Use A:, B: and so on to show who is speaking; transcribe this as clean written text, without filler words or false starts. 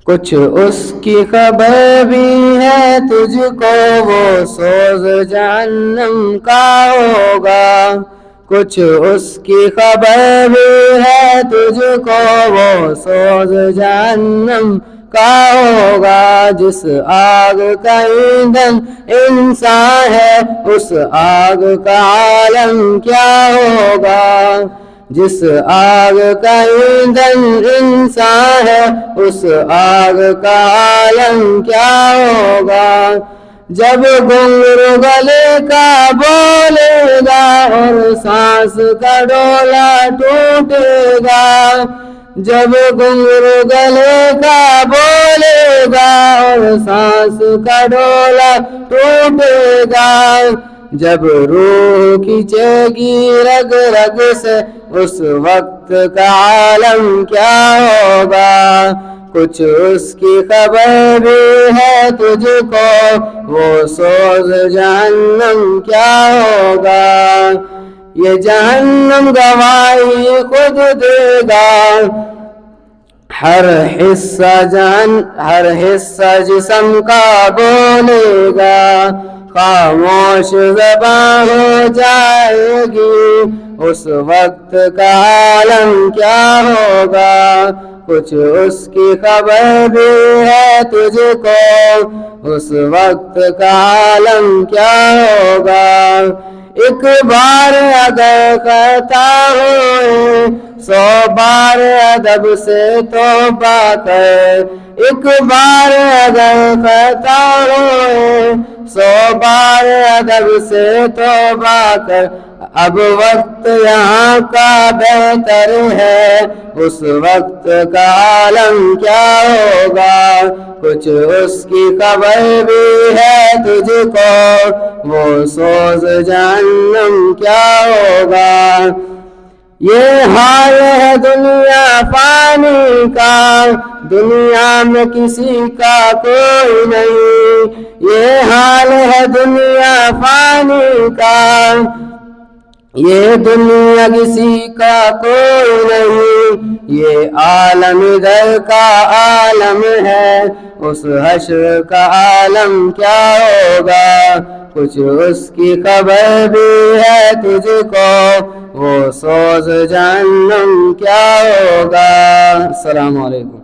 A: کچھ اس کی خبر بھی ہے تجھ کو، وہ سوز جہنم کا ہوگا۔ کچھ اس کی خبر بھی ہے تجھ کو، وہ سوز جہنم کا ہوگا۔ جس آگ کا ایندھن انسان ہے، اس آگ کا عالم کیا ہوگا۔ جس آگ کا ایندھن انسان ہے، اس آگ کا عالم کیا ہوگا۔ جب گھنگرو گلے کا بولے گا اور سانس کا ڈولا ٹوٹے گا۔ جب گھنگرو گلے کا بولے گا اور سانس کا ڈولا ٹوٹے گا۔ جب روح کھینچے گی رگ رگ سے، اس وقت کا عالم کیا ہوگا۔ کچھ اس کی خبر بھی ہے تجھ کو، وہ سوز جہنم کیا ہوگا۔ یہ جہنم گواہی خود دے گا، ہر حصہ جسم کا بولے گا۔ خاموش زبان ہو جائے گی، اس وقت کا عالم کیا ہوگا۔ کچھ اس کی خبر بھی ہے تجھ کو، اس وقت کا عالم کیا ہوگا۔ ایک بار اگر خطا ہوئے، 100 بار ادب سے توبہ کر۔ ایک بار اگر خطا ہوئے، 100 بار ادب سے توبہ کر۔ اب وقت یہاں کا بہتر ہے، اس وقت کا عالم کیا ہوگا۔ کچھ اس کی خبر بھی ہے تجھ کو، وہ سوز جہنم کیا ہوگا۔ یہ حال ہے دنیا فانی کا، دنیا میں کسی کا کوئی نہیں۔ یہ حال ہے دنیا فانی کا، یہ دنیا کسی کا کوئی نہیں۔ یہ عالم ادھر کا عالم ہے، اس حشر کا عالم کیا ہوگا۔ کچھ اس کی خبر بھی ہے تجھ کو، وہ سوز جہنم کیا ہوگا۔ السلام علیکم۔